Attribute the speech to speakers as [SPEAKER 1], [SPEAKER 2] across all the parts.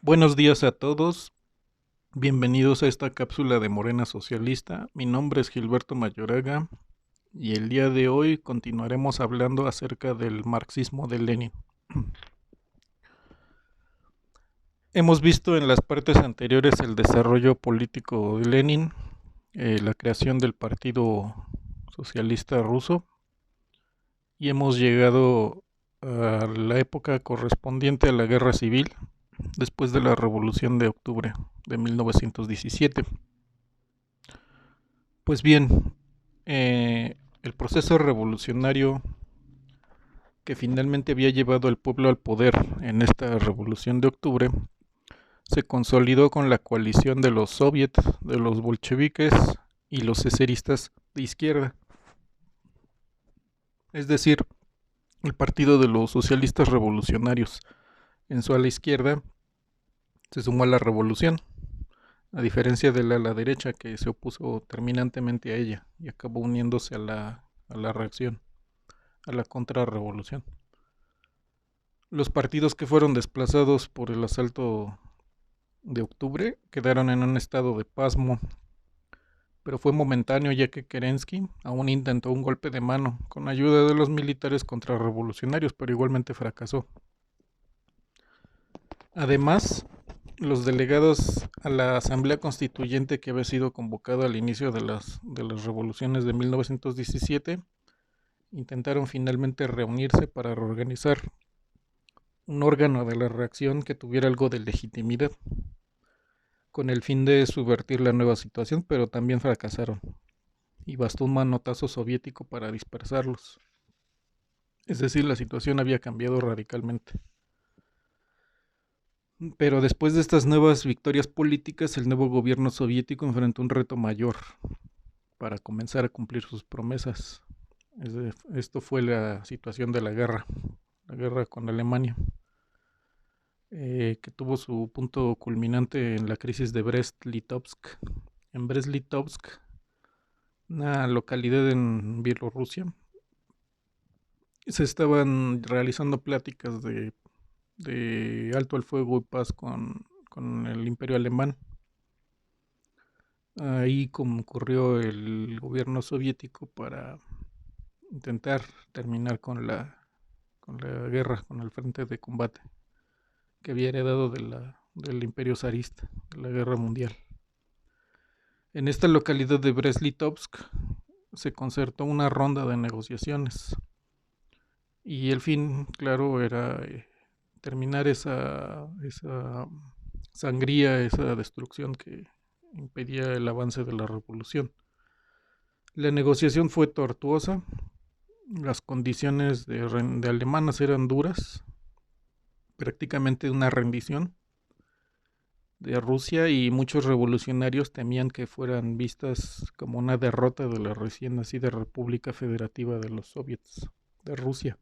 [SPEAKER 1] Buenos días a todos, bienvenidos a esta cápsula de Morena Socialista. Mi nombre es Gilberto Mayoraga y el día de hoy continuaremos hablando acerca del marxismo de Lenin. Hemos visto en las partes anteriores el desarrollo político de Lenin, la creación del Partido Socialista Ruso y hemos llegado a la época correspondiente a la Guerra Civil después de la Revolución de Octubre de 1917. Pues bien, el proceso revolucionario que finalmente había llevado al pueblo al poder en esta revolución de octubre se consolidó con la coalición de los soviets, de los bolcheviques y los eseristas de izquierda, es decir, el partido de los socialistas revolucionarios. En su ala izquierda se sumó a la revolución, a diferencia de la derecha que se opuso terminantemente a ella y acabó uniéndose a la reacción, a la contrarrevolución. Los partidos que fueron desplazados por el asalto de octubre quedaron en un estado de pasmo, pero fue momentáneo ya que Kerensky aún intentó un golpe de mano con ayuda de los militares contrarrevolucionarios, pero igualmente fracasó. Además, los delegados a la Asamblea Constituyente que había sido convocada al inicio de las revoluciones de 1917 intentaron finalmente reunirse para reorganizar un órgano de la reacción que tuviera algo de legitimidad, con el fin de subvertir la nueva situación, pero también fracasaron, y bastó un manotazo soviético para dispersarlos. Es decir, la situación había cambiado radicalmente. Pero después de estas nuevas victorias políticas, el nuevo gobierno soviético enfrentó un reto mayor para comenzar a cumplir sus promesas. Esto fue la situación de la guerra con Alemania, que tuvo su punto culminante en la crisis de Brest-Litovsk. En Brest-Litovsk, una localidad en Bielorrusia, se estaban realizando pláticas de alto al fuego y paz con el imperio alemán. Ahí concurrió el gobierno soviético para intentar terminar con la guerra, con el frente de combate que había heredado del imperio zarista, de la guerra mundial. En esta localidad de Brest-Litovsk se concertó una ronda de negociaciones y el fin, claro, era terminar esa sangría, esa destrucción que impedía el avance de la revolución. La negociación fue tortuosa, las condiciones de alemanas eran duras, prácticamente una rendición de Rusia, y muchos revolucionarios temían que fueran vistas como una derrota de la recién nacida República Federativa de los Soviets de Rusia.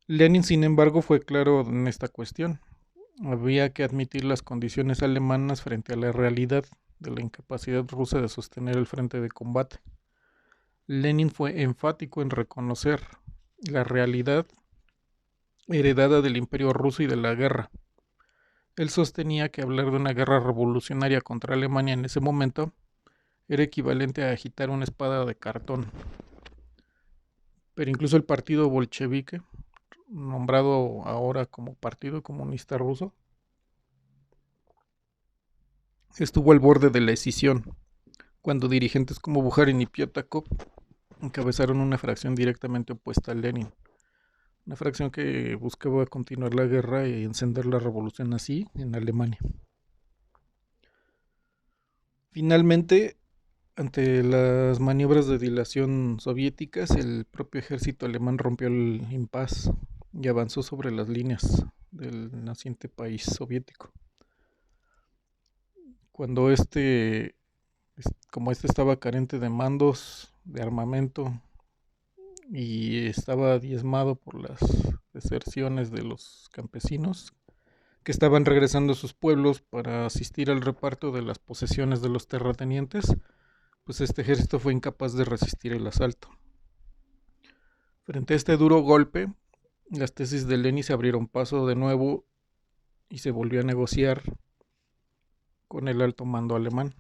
[SPEAKER 1] Lenin, sin embargo, fue claro en esta cuestión. Había que admitir las condiciones alemanas frente a la realidad de la incapacidad rusa de sostener el frente de combate. Lenin fue enfático en reconocer la realidad heredada del imperio ruso y de la guerra. Él sostenía que hablar de una guerra revolucionaria contra Alemania en ese momento era equivalente a agitar una espada de cartón. Pero incluso el partido bolchevique, nombrado ahora como Partido Comunista Ruso, estuvo al borde de la escisión cuando dirigentes como Bukharin y Piatakov encabezaron una fracción directamente opuesta a Lenin, una fracción que buscaba continuar la guerra y encender la revolución así en Alemania. Finalmente, ante las maniobras de dilación soviéticas, el propio ejército alemán rompió el impas y avanzó sobre las líneas del naciente país soviético. Cuando como este estaba carente de mandos, de armamento, y estaba diezmado por las deserciones de los campesinos que estaban regresando a sus pueblos para asistir al reparto de las posesiones de los terratenientes, pues este ejército fue incapaz de resistir el asalto. Frente a este duro golpe, las tesis de Lenin se abrieron paso de nuevo y se volvió a negociar con el alto mando alemán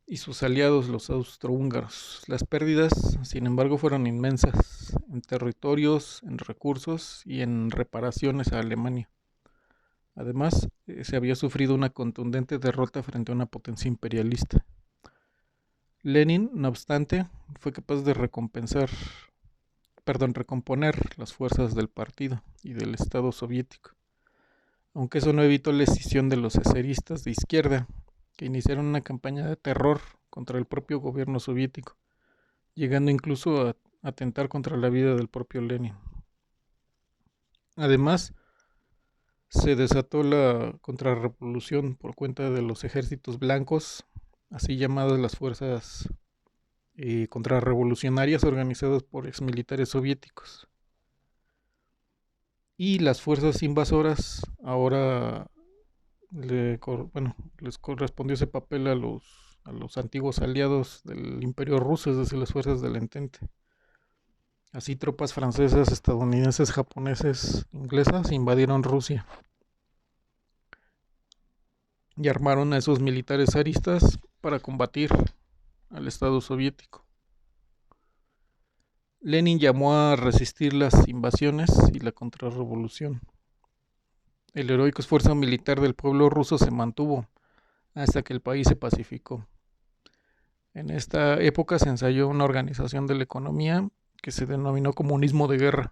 [SPEAKER 1] y sus aliados, los austrohúngaros. Las pérdidas, sin embargo, fueron inmensas en territorios, en recursos y en reparaciones a Alemania. Además, se había sufrido una contundente derrota frente a una potencia imperialista. Lenin, no obstante, fue capaz de recomponer las fuerzas del partido y del Estado soviético, aunque eso no evitó la escisión de los eseristas de izquierda, que iniciaron una campaña de terror contra el propio gobierno soviético, llegando incluso a atentar contra la vida del propio Lenin. Además, se desató la contrarrevolución por cuenta de los ejércitos blancos, así llamadas las fuerzas contrarrevolucionarias organizadas por exmilitares soviéticos. Y las fuerzas invasoras ahora les correspondió ese papel a los antiguos aliados del Imperio Ruso, es decir, las fuerzas del Entente. Así tropas francesas, estadounidenses, japoneses, inglesas invadieron Rusia y armaron a esos militares zaristas para combatir al Estado soviético. Lenin llamó a resistir las invasiones y la contrarrevolución. El heroico esfuerzo militar del pueblo ruso se mantuvo hasta que el país se pacificó. En esta época se ensayó una organización de la economía que se denominó comunismo de guerra.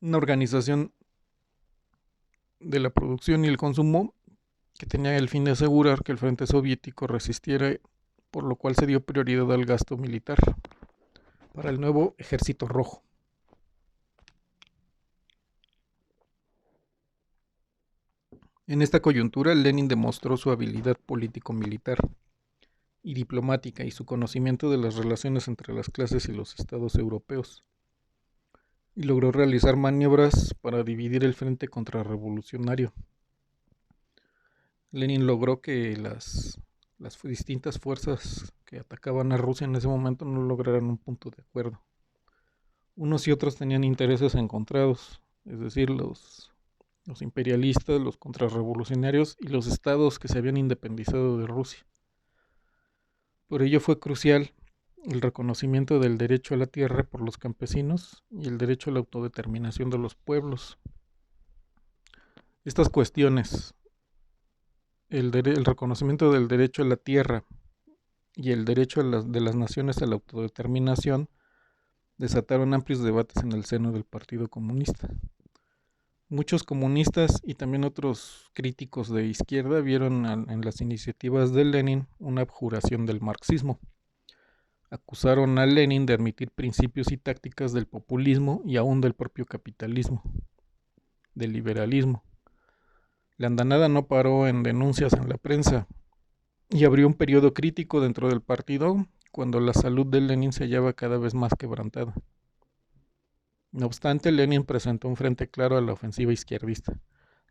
[SPEAKER 1] Una organización de la producción y el consumo que tenía el fin de asegurar que el frente soviético resistiera, por lo cual se dio prioridad al gasto militar para el nuevo Ejército Rojo. En esta coyuntura, Lenin demostró su habilidad político-militar y diplomática y su conocimiento de las relaciones entre las clases y los estados europeos, y logró realizar maniobras para dividir el frente contrarrevolucionario. Lenin logró que las distintas fuerzas que atacaban a Rusia en ese momento no lograran un punto de acuerdo. Unos y otros tenían intereses encontrados, es decir, los imperialistas, los contrarrevolucionarios y los estados que se habían independizado de Rusia. Por ello fue crucial el reconocimiento del derecho a la tierra por los campesinos y el derecho a la autodeterminación de los pueblos. Estas cuestiones, el reconocimiento del derecho a la tierra y el derecho de las naciones a la autodeterminación, desataron amplios debates en el seno del Partido Comunista. Muchos comunistas y también otros críticos de izquierda vieron en las iniciativas de Lenin una abjuración del marxismo. Acusaron a Lenin de admitir principios y tácticas del populismo y aún del propio capitalismo, del liberalismo. La andanada no paró en denuncias en la prensa y abrió un periodo crítico dentro del partido cuando la salud de Lenin se hallaba cada vez más quebrantada. No obstante, Lenin presentó un frente claro a la ofensiva izquierdista.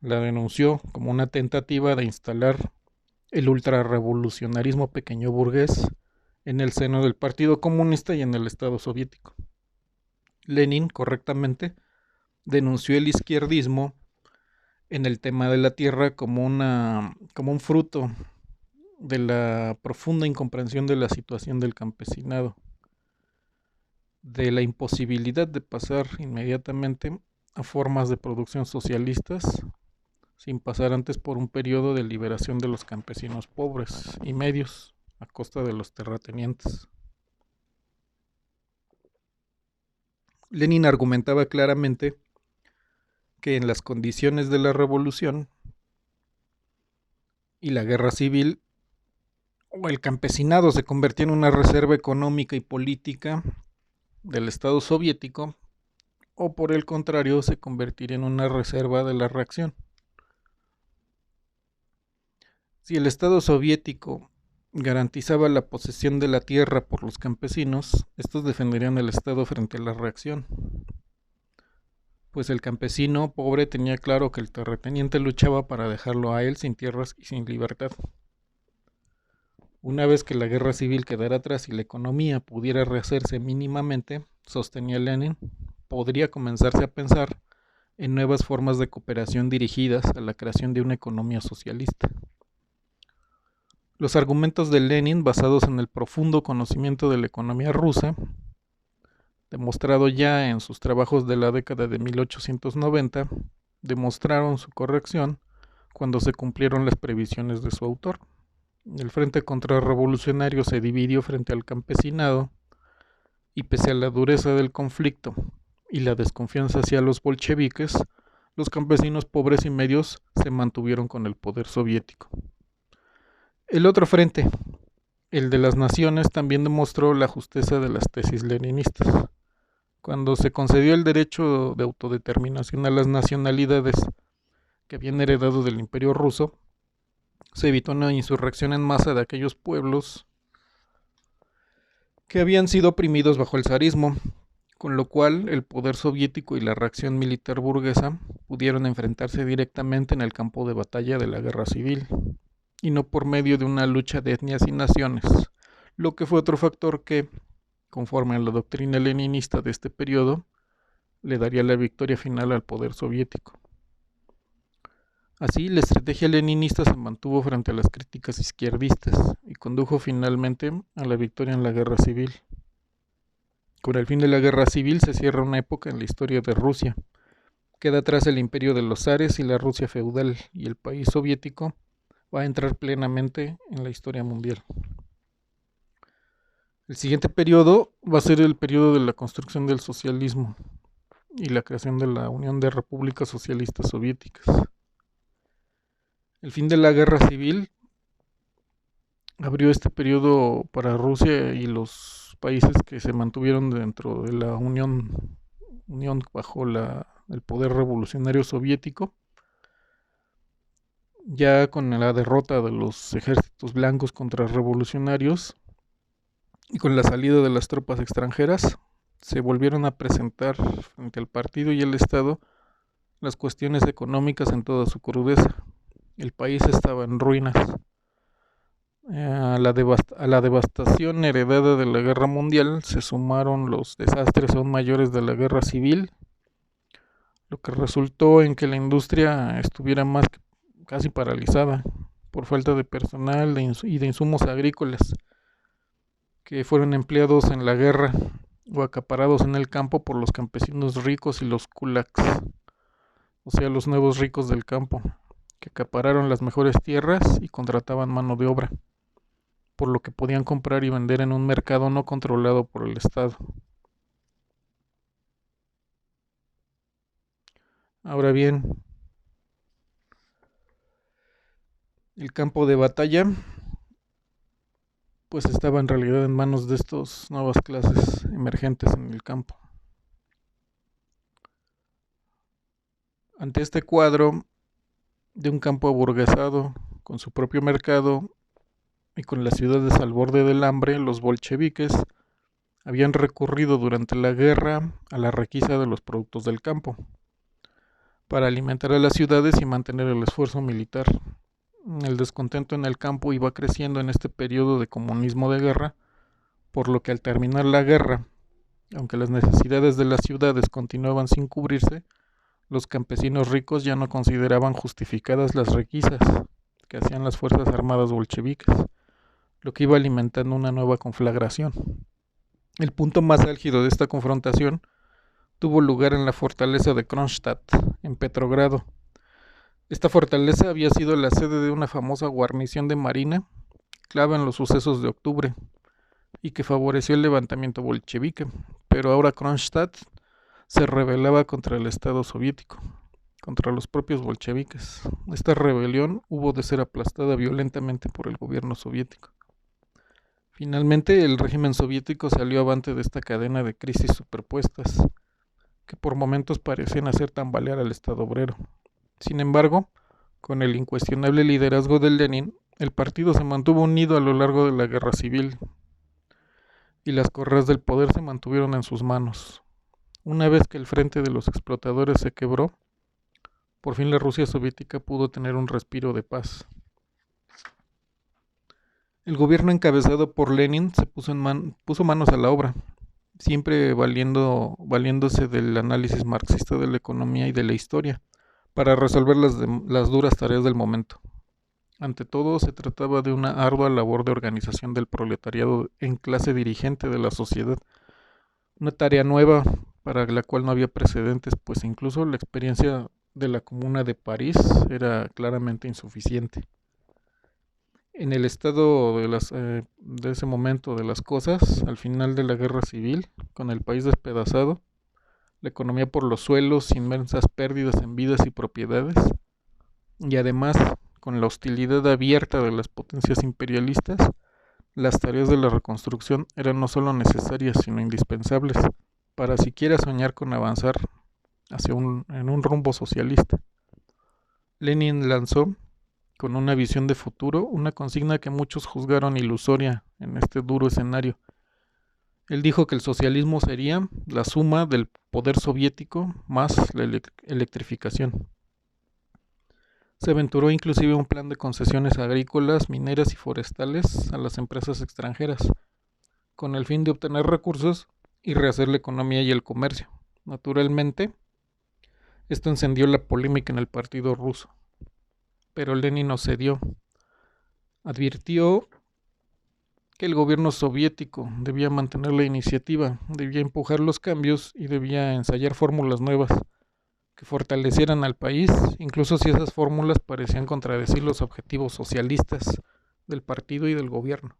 [SPEAKER 1] La denunció como una tentativa de instalar el ultrarrevolucionarismo pequeño burgués en el seno del Partido Comunista y en el Estado soviético. Lenin, correctamente, denunció el izquierdismo en el tema de la tierra como un fruto de la profunda incomprensión de la situación del campesinado, de la imposibilidad de pasar inmediatamente a formas de producción socialistas sin pasar antes por un periodo de liberación de los campesinos pobres y medios a costa de los terratenientes. Lenin argumentaba claramente que en las condiciones de la revolución y la guerra civil, o el campesinado se convertía en una reserva económica y política del Estado soviético, o por el contrario se convertiría en una reserva de la reacción. Si el Estado soviético garantizaba la posesión de la tierra por los campesinos, estos defenderían el Estado frente a la reacción, pues el campesino pobre tenía claro que el terrateniente luchaba para dejarlo a él sin tierras y sin libertad. Una vez que la guerra civil quedara atrás y la economía pudiera rehacerse mínimamente, sostenía Lenin, podría comenzarse a pensar en nuevas formas de cooperación dirigidas a la creación de una economía socialista. Los argumentos de Lenin, basados en el profundo conocimiento de la economía rusa, demostrado ya en sus trabajos de la década de 1890, demostraron su corrección cuando se cumplieron las previsiones de su autor. El frente contrarrevolucionario se dividió frente al campesinado y pese a la dureza del conflicto y la desconfianza hacia los bolcheviques, los campesinos pobres y medios se mantuvieron con el poder soviético. El otro frente, el de las naciones, también demostró la justeza de las tesis leninistas. Cuando se concedió el derecho de autodeterminación a las nacionalidades que habían heredado del Imperio ruso, se evitó una insurrección en masa de aquellos pueblos que habían sido oprimidos bajo el zarismo, con lo cual el poder soviético y la reacción militar burguesa pudieron enfrentarse directamente en el campo de batalla de la guerra civil, y no por medio de una lucha de etnias y naciones, lo que fue otro factor que, conforme a la doctrina leninista de este periodo, le daría la victoria final al poder soviético. Así, la estrategia leninista se mantuvo frente a las críticas izquierdistas y condujo finalmente a la victoria en la guerra civil. Con el fin de la guerra civil se cierra una época en la historia de Rusia. Queda atrás el imperio de los zares y la Rusia feudal, y el país soviético va a entrar plenamente en la historia mundial. El siguiente periodo va a ser el periodo de la construcción del socialismo y la creación de la Unión de Repúblicas Socialistas Soviéticas. El fin de la guerra civil abrió este periodo para Rusia y los países que se mantuvieron dentro de la Unión bajo el poder revolucionario soviético, ya con la derrota de los ejércitos blancos contrarrevolucionarios y con la salida de las tropas extranjeras, se volvieron a presentar frente al partido y el Estado las cuestiones económicas en toda su crudeza. El país estaba en ruinas. A la devastación heredada de la guerra mundial se sumaron los desastres aún mayores de la guerra civil, lo que resultó en que la industria estuviera casi paralizada por falta de personal y de insumos agrícolas que fueron empleados en la guerra o acaparados en el campo por los campesinos ricos y los kulaks, o sea, los nuevos ricos del campo, que acapararon las mejores tierras y contrataban mano de obra, por lo que podían comprar y vender en un mercado no controlado por el Estado. Ahora bien, el campo de batalla pues estaba en realidad en manos de estas nuevas clases emergentes en el campo. Ante este cuadro de un campo aburguesado, con su propio mercado y con las ciudades al borde del hambre, los bolcheviques habían recurrido durante la guerra a la requisa de los productos del campo para alimentar a las ciudades y mantener el esfuerzo militar. El descontento en el campo iba creciendo en este periodo de comunismo de guerra, por lo que al terminar la guerra, aunque las necesidades de las ciudades continuaban sin cubrirse, los campesinos ricos ya no consideraban justificadas las requisas que hacían las fuerzas armadas bolcheviques, lo que iba alimentando una nueva conflagración. El punto más álgido de esta confrontación tuvo lugar en la fortaleza de Kronstadt, en Petrogrado. Esta fortaleza había sido la sede de una famosa guarnición de marina, clave en los sucesos de octubre, y que favoreció el levantamiento bolchevique, pero ahora Kronstadt se rebelaba contra el Estado soviético, contra los propios bolcheviques. Esta rebelión hubo de ser aplastada violentamente por el gobierno soviético. Finalmente, el régimen soviético salió avante de esta cadena de crisis superpuestas, que por momentos parecían hacer tambalear al Estado obrero. Sin embargo, con el incuestionable liderazgo de Lenin, el partido se mantuvo unido a lo largo de la guerra civil y las correas del poder se mantuvieron en sus manos. Una vez que el frente de los explotadores se quebró, por fin la Rusia soviética pudo tener un respiro de paz. El gobierno encabezado por Lenin se puso manos a la obra. siempre valiéndose del análisis marxista de la economía y de la historia para resolver las duras tareas del momento. Ante todo, se trataba de una ardua labor de organización del proletariado en clase dirigente de la sociedad, una tarea nueva para la cual no había precedentes, pues incluso la experiencia de la Comuna de París era claramente insuficiente. En el estado de ese momento de las cosas, al final de la guerra civil, con el país despedazado, la economía por los suelos, inmensas pérdidas en vidas y propiedades, y además con la hostilidad abierta de las potencias imperialistas, las tareas de la reconstrucción eran no solo necesarias, sino indispensables para siquiera soñar con avanzar en un rumbo socialista. Lenin lanzó, con una visión de futuro, una consigna que muchos juzgaron ilusoria en este duro escenario. Él dijo que el socialismo sería la suma del poder soviético más la electrificación. Se aventuró inclusive un plan de concesiones agrícolas, mineras y forestales a las empresas extranjeras, con el fin de obtener recursos y rehacer la economía y el comercio. Naturalmente, esto encendió la polémica en el partido ruso, pero Lenin no cedió. Advirtió que el gobierno soviético debía mantener la iniciativa, debía empujar los cambios y debía ensayar fórmulas nuevas que fortalecieran al país, incluso si esas fórmulas parecían contradecir los objetivos socialistas del partido y del gobierno.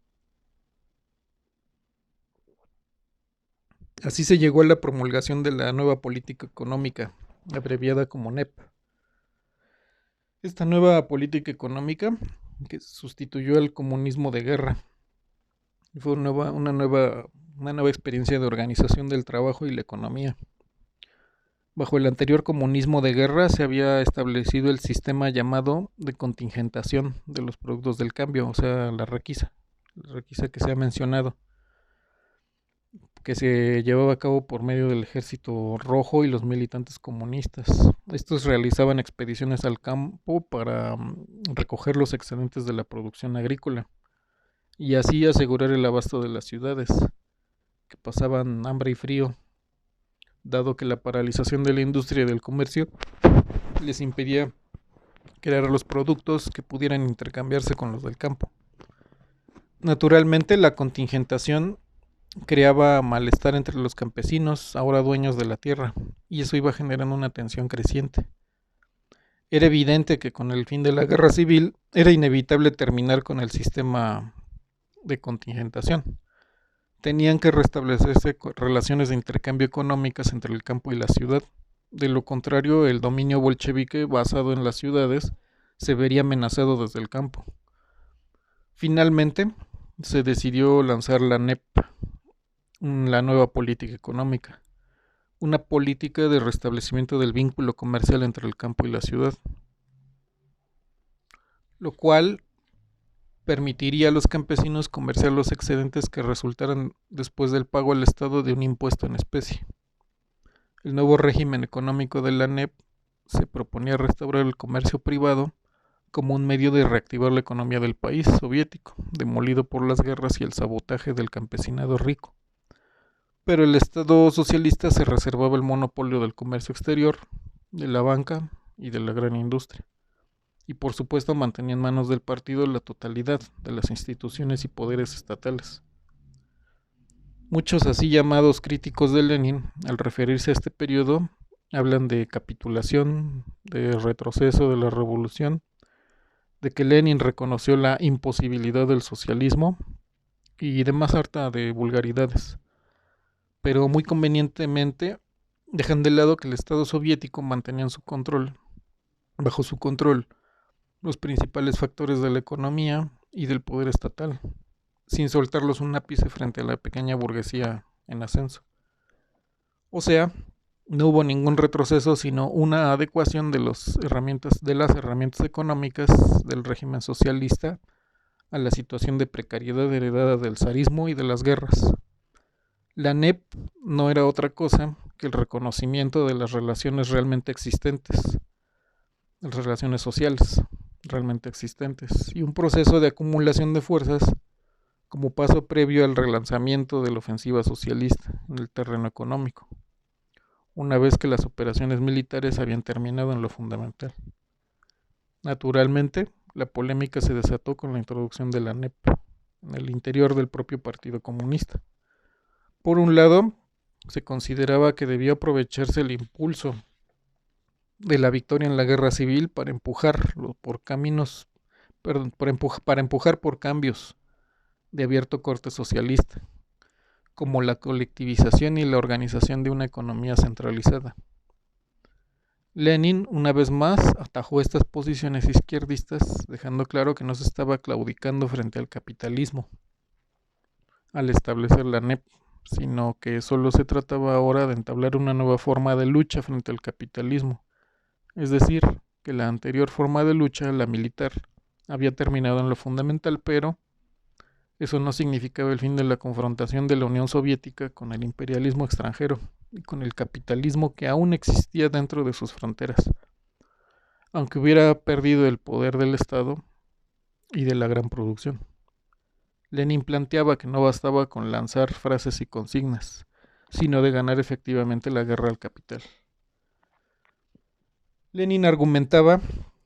[SPEAKER 1] Así se llegó a la promulgación de la nueva política económica, abreviada como NEP. Esta nueva política económica que sustituyó al comunismo de guerra fue una nueva experiencia de organización del trabajo y la economía. Bajo el anterior comunismo de guerra se había establecido el sistema llamado de contingentación de los productos del cambio, o sea, la requisa que se ha mencionado, que se llevaba a cabo por medio del Ejército Rojo y los militantes comunistas. Estos realizaban expediciones al campo para recoger los excedentes de la producción agrícola y así asegurar el abasto de las ciudades, que pasaban hambre y frío, dado que la paralización de la industria y del comercio les impedía crear los productos que pudieran intercambiarse con los del campo. Naturalmente, la contingentación creaba malestar entre los campesinos, ahora dueños de la tierra, y eso iba generando una tensión creciente. Era evidente que con el fin de la guerra civil era inevitable terminar con el sistema de contingentación. Tenían que restablecerse relaciones de intercambio económicas entre el campo y la ciudad. De lo contrario, el dominio bolchevique basado en las ciudades se vería amenazado desde el campo. Finalmente, se decidió lanzar la NEP, la nueva política económica, una política de restablecimiento del vínculo comercial entre el campo y la ciudad, lo cual permitiría a los campesinos comerciar los excedentes que resultaran después del pago al Estado de un impuesto en especie. El nuevo régimen económico de la NEP se proponía restaurar el comercio privado como un medio de reactivar la economía del país soviético, demolido por las guerras y el sabotaje del campesinado rico. Pero el Estado socialista se reservaba el monopolio del comercio exterior, de la banca y de la gran industria. Y por supuesto mantenía en manos del partido la totalidad de las instituciones y poderes estatales. Muchos así llamados críticos de Lenin, al referirse a este periodo, hablan de capitulación, de retroceso de la revolución, de que Lenin reconoció la imposibilidad del socialismo y demás harta de vulgaridades. Pero muy convenientemente dejan de lado que el Estado soviético mantenía bajo su control, los principales factores de la economía y del poder estatal, sin soltarlos un ápice frente a la pequeña burguesía en ascenso. O sea, no hubo ningún retroceso, sino una adecuación de las herramientas económicas del régimen socialista a la situación de precariedad heredada del zarismo y de las guerras. La NEP no era otra cosa que el reconocimiento de las relaciones realmente existentes, las relaciones sociales realmente existentes, y un proceso de acumulación de fuerzas como paso previo al relanzamiento de la ofensiva socialista en el terreno económico, una vez que las operaciones militares habían terminado en lo fundamental. Naturalmente, la polémica se desató con la introducción de la NEP en el interior del propio Partido Comunista. Por un lado, se consideraba que debía aprovecharse el impulso de la victoria en la guerra civil para empujar por caminos, para empujar por cambios de abierto corte socialista, como la colectivización y la organización de una economía centralizada. Lenin, una vez más, atajó estas posiciones izquierdistas, dejando claro que no se estaba claudicando frente al capitalismo al establecer la NEP, sino que solo se trataba ahora de entablar una nueva forma de lucha frente al capitalismo. Es decir, que la anterior forma de lucha, la militar, había terminado en lo fundamental, pero eso no significaba el fin de la confrontación de la Unión Soviética con el imperialismo extranjero y con el capitalismo que aún existía dentro de sus fronteras, aunque hubiera perdido el poder del Estado y de la gran producción. Lenin planteaba que no bastaba con lanzar frases y consignas, sino de ganar efectivamente la guerra al capital. Lenin argumentaba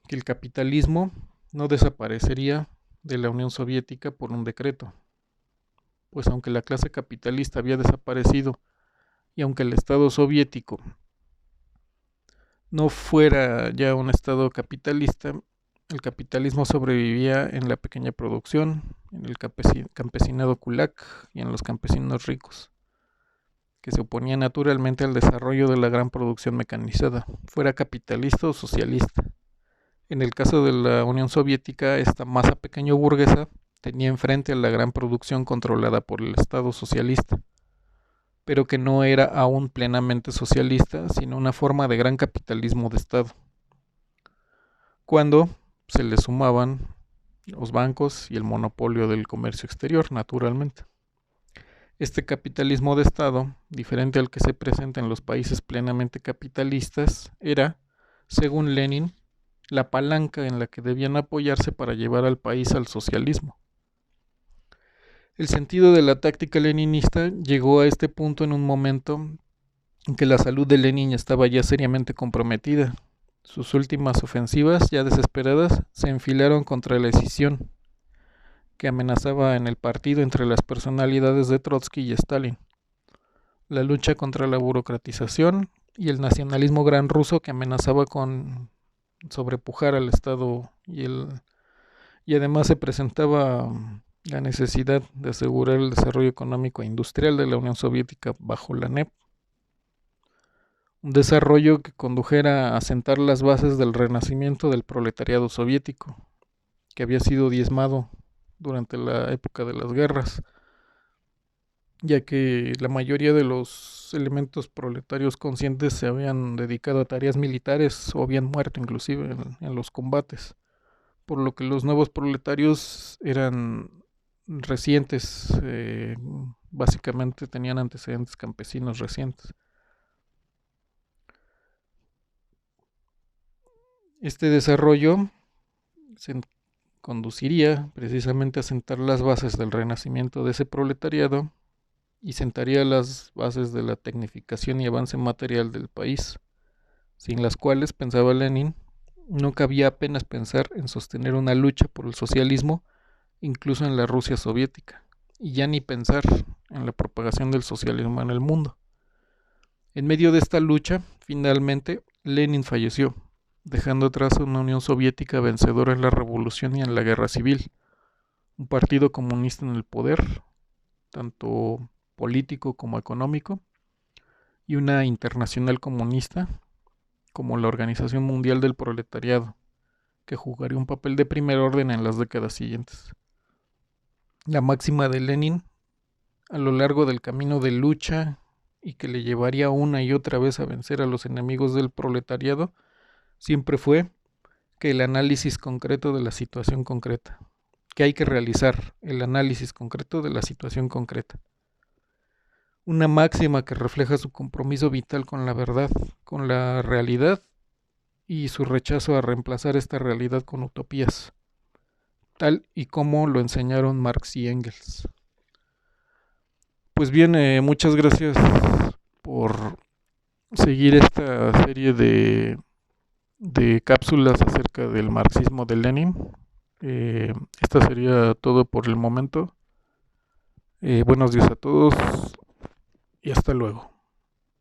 [SPEAKER 1] que el capitalismo no desaparecería de la Unión Soviética por un decreto, pues aunque la clase capitalista había desaparecido y aunque el Estado soviético no fuera ya un Estado capitalista, el capitalismo sobrevivía en la pequeña producción, en el campesinado kulak y en los campesinos ricos, que se oponía naturalmente al desarrollo de la gran producción mecanizada, fuera capitalista o socialista. En el caso de la Unión Soviética, esta masa pequeño burguesa tenía enfrente a la gran producción controlada por el Estado socialista, pero que no era aún plenamente socialista, sino una forma de gran capitalismo de Estado. Cuando se le sumaban los bancos y el monopolio del comercio exterior, naturalmente. Este capitalismo de Estado, diferente al que se presenta en los países plenamente capitalistas, era, según Lenin, la palanca en la que debían apoyarse para llevar al país al socialismo. El sentido de la táctica leninista llegó a este punto en un momento en que la salud de Lenin estaba ya seriamente comprometida. Sus últimas ofensivas, ya desesperadas, se enfilaron contra la escisión que amenazaba en el partido entre las personalidades de Trotsky y Stalin, la lucha contra la burocratización y el nacionalismo gran ruso que amenazaba con sobrepujar al Estado y además se presentaba la necesidad de asegurar el desarrollo económico e industrial de la Unión Soviética bajo la NEP, un desarrollo que condujera a sentar las bases del renacimiento del proletariado soviético, que había sido diezmado durante la época de las guerras, ya que la mayoría de los elementos proletarios conscientes se habían dedicado a tareas militares o habían muerto inclusive en los combates, por lo que los nuevos proletarios eran recientes, básicamente tenían antecedentes campesinos recientes. Este desarrollo se conduciría precisamente a sentar las bases del renacimiento de ese proletariado y sentaría las bases de la tecnificación y avance material del país, sin las cuales, pensaba Lenin, no cabía apenas pensar en sostener una lucha por el socialismo, incluso en la Rusia soviética, y ya ni pensar en la propagación del socialismo en el mundo. En medio de esta lucha, finalmente, Lenin falleció, dejando atrás una Unión Soviética vencedora en la revolución y en la guerra civil, un partido comunista en el poder, tanto político como económico, y una internacional comunista como la Organización Mundial del Proletariado, que jugaría un papel de primer orden en las décadas siguientes. La máxima de Lenin, a lo largo del camino de lucha y que le llevaría una y otra vez a vencer a los enemigos del proletariado, siempre fue que el análisis concreto de la situación concreta, que hay que realizar el análisis concreto de la situación concreta. Una máxima que refleja su compromiso vital con la verdad, con la realidad y su rechazo a reemplazar esta realidad con utopías, tal y como lo enseñaron Marx y Engels. Pues bien, muchas gracias por seguir esta serie de cápsulas acerca del marxismo de Lenin. Esta sería todo por el momento. Buenos días a todos y hasta luego.